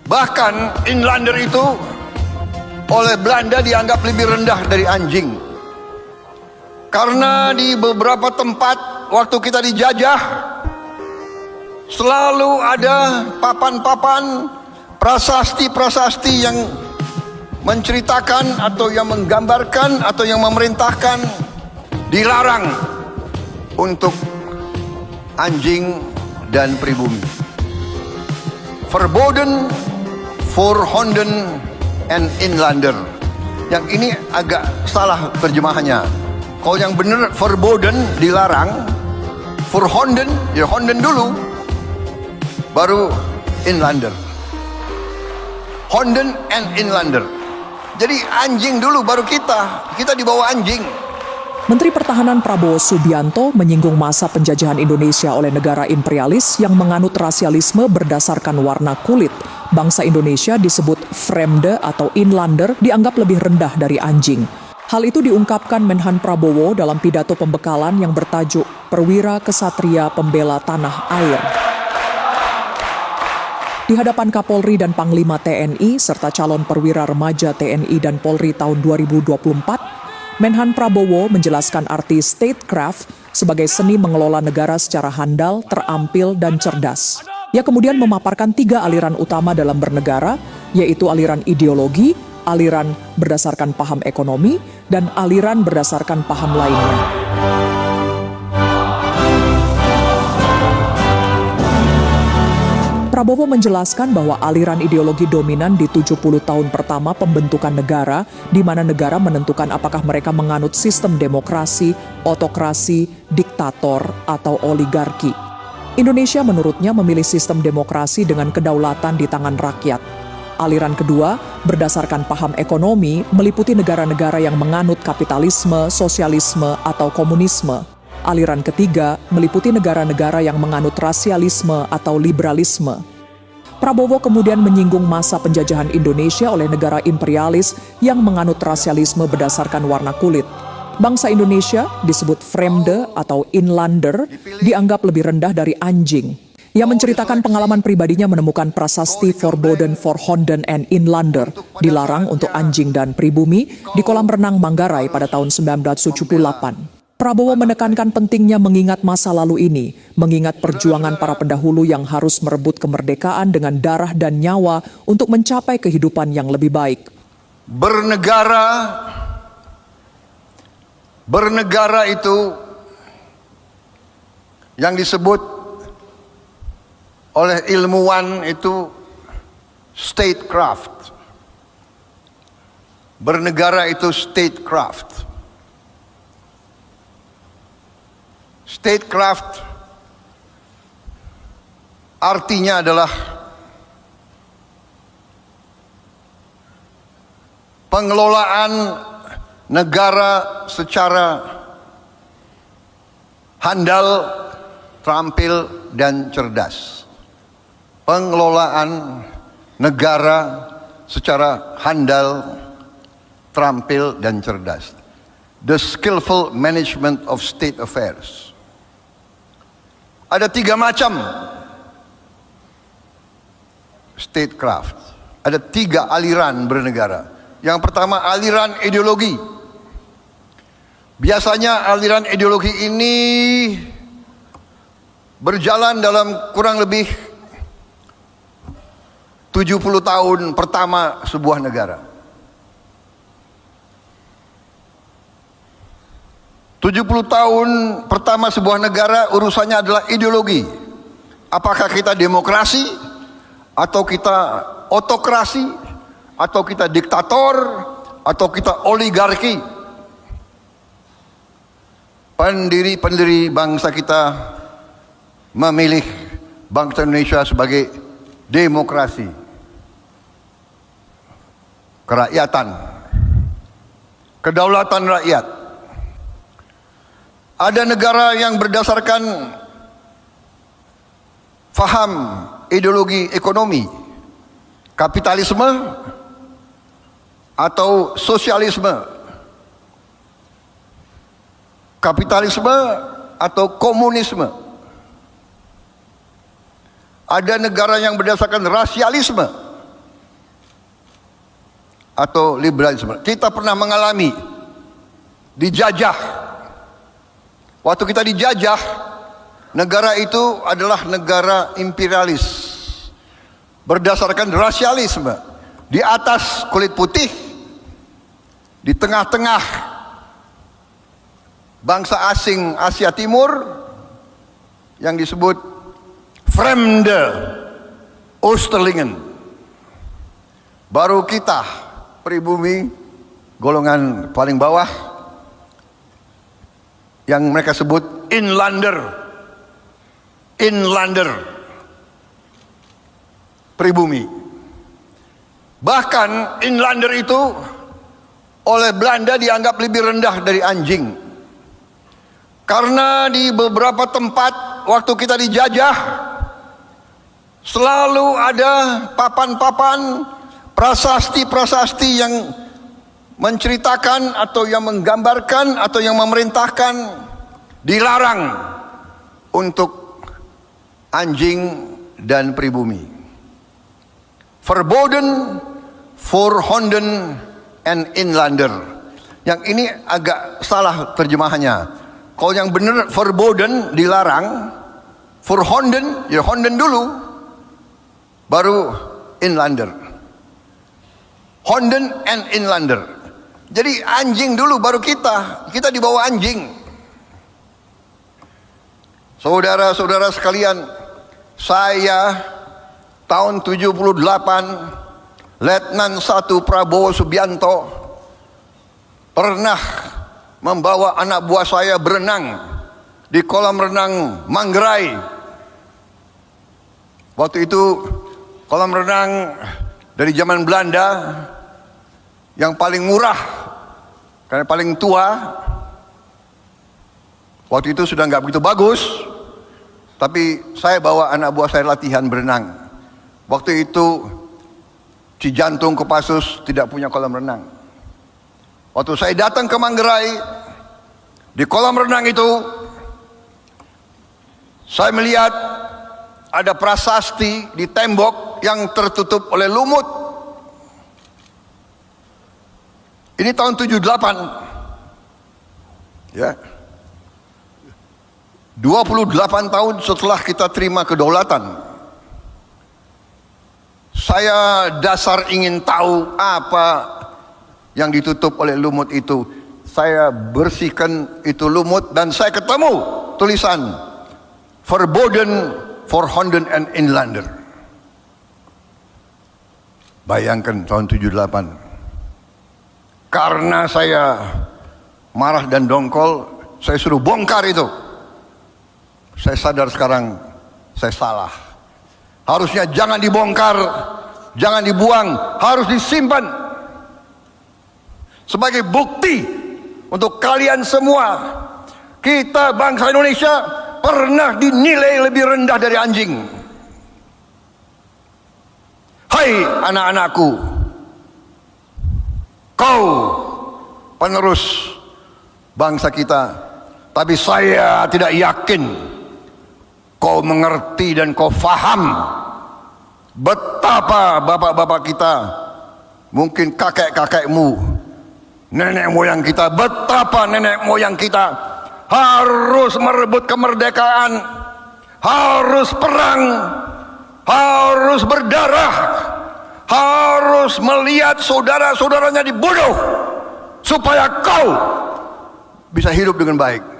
Bahkan inlander itu oleh Belanda dianggap lebih rendah dari anjing. Karena di beberapa tempat waktu kita dijajah, selalu ada papan-papan prasasti-prasasti yang menceritakan atau yang menggambarkan atau yang memerintahkan dilarang untuk anjing dan pribumi. Verboden for Honden and Inlander. Yang ini agak salah terjemahannya. Kalau yang benar verboden, dilarang. For Honden, ya Honden dulu, baru Inlander. Honden and Inlander. Jadi anjing dulu baru kita di bawah anjing. Menteri Pertahanan Prabowo Subianto menyinggung masa penjajahan Indonesia oleh negara imperialis yang menganut rasialisme berdasarkan warna kulit. Bangsa Indonesia disebut Fremde atau Inlander dianggap lebih rendah dari anjing. Hal itu diungkapkan Menhan Prabowo dalam pidato pembekalan yang bertajuk Perwira Kesatria Pembela Tanah Air. Di hadapan Kapolri dan Panglima TNI serta calon perwira remaja TNI dan Polri tahun 2024, Menhan Prabowo menjelaskan arti statecraft sebagai seni mengelola negara secara handal, terampil, dan cerdas. Ia kemudian memaparkan 3 aliran utama dalam bernegara, yaitu aliran ideologi, aliran berdasarkan paham ekonomi, dan aliran berdasarkan paham lainnya. Prabowo menjelaskan bahwa aliran ideologi dominan di 70 tahun pertama pembentukan negara, di mana negara menentukan apakah mereka menganut sistem demokrasi, otokrasi, diktator, atau oligarki. Indonesia menurutnya memilih sistem demokrasi dengan kedaulatan di tangan rakyat. Aliran kedua, berdasarkan paham ekonomi, meliputi negara-negara yang menganut kapitalisme, sosialisme, atau komunisme. Aliran ketiga meliputi negara-negara yang menganut rasialisme atau liberalisme. Prabowo kemudian menyinggung masa penjajahan Indonesia oleh negara imperialis yang menganut rasialisme berdasarkan warna kulit. Bangsa Indonesia disebut Fremde atau Inlander dianggap lebih rendah dari anjing. Ia menceritakan pengalaman pribadinya menemukan prasasti Verboden for Honden and Inlander, dilarang untuk anjing dan pribumi, di kolam renang Manggarai pada tahun 1978. Prabowo menekankan pentingnya mengingat masa lalu ini, mengingat perjuangan para pendahulu yang harus merebut kemerdekaan dengan darah dan nyawa untuk mencapai kehidupan yang lebih baik. Bernegara itu yang disebut oleh ilmuwan itu statecraft. Bernegara itu statecraft. Statecraft artinya adalah pengelolaan negara secara handal, terampil, dan cerdas. Pengelolaan negara secara handal, terampil, dan cerdas. The skillful management of state affairs. Ada 3 macam statecraft. Ada 3 aliran bernegara. Yang pertama, aliran ideologi. Biasanya aliran ideologi ini berjalan dalam kurang lebih 70 tahun pertama sebuah negara. 70 tahun pertama sebuah negara urusannya adalah ideologi. Apakah kita demokrasi, atau kita otokrasi, atau kita diktator, atau kita oligarki. Pendiri bangsa kita memilih bangsa Indonesia sebagai demokrasi, kerakyatan, kedaulatan rakyat. Ada negara yang berdasarkan faham ideologi ekonomi, kapitalisme atau sosialisme, kapitalisme atau komunisme. Ada negara yang berdasarkan rasialisme, atau liberalisme. Kita pernah mengalami dijajah. Waktu kita dijajah, negara itu adalah negara imperialis berdasarkan rasialisme. Di atas kulit putih, di tengah-tengah bangsa asing Asia Timur yang disebut Fremde Oosterlingen. Baru kita pribumi golongan paling bawah yang mereka sebut inlander pribumi. Bahkan inlander itu oleh Belanda dianggap lebih rendah dari anjing. Karena di beberapa tempat waktu kita dijajah selalu ada papan-papan prasasti-prasasti yang menceritakan atau yang menggambarkan atau yang memerintahkan dilarang untuk anjing dan pribumi. Verboden for Honden and Inlander. Yang ini agak salah terjemahannya. Kalau yang benar verboden dilarang, for Honden ya Honden dulu, baru Inlander. Honden and Inlander. Jadi anjing dulu baru kita di bawah anjing. Saudara-saudara sekalian, saya tahun 78 Letnan 1 Prabowo Subianto pernah membawa anak buah saya berenang di kolam renang Manggarai. Waktu itu kolam renang dari zaman Belanda yang paling murah karena paling tua. Waktu itu sudah nggak begitu bagus, tapi saya bawa anak buah saya latihan berenang. Waktu itu Cijantung Kopassus tidak punya kolam renang. Waktu saya datang ke Manggarai, di kolam renang itu saya melihat ada prasasti di tembok yang tertutup oleh lumut. Ini tahun 78. Ya. 28 tahun setelah kita terima kedaulatan. Saya dasar ingin tahu apa yang ditutup oleh lumut itu. Saya bersihkan itu lumut dan saya ketemu tulisan Verboden for Honden and Inlander. Bayangkan tahun 78. Karena saya marah dan dongkol, saya suruh bongkar itu. Saya sadar sekarang saya salah. Harusnya jangan dibongkar, jangan dibuang, harus disimpan sebagai bukti untuk kalian semua. Kita bangsa Indonesia pernah dinilai lebih rendah dari anjing. Hai anak-anakku, kau penerus bangsa kita, tapi saya tidak yakin kau mengerti dan kau faham betapa bapak-bapak kita, mungkin kakek-kakekmu, nenek moyang kita, betapa nenek moyang kita harus merebut kemerdekaan, harus perang, harus berdarah, harus melihat saudara-saudaranya dibunuh supaya kau bisa hidup dengan baik.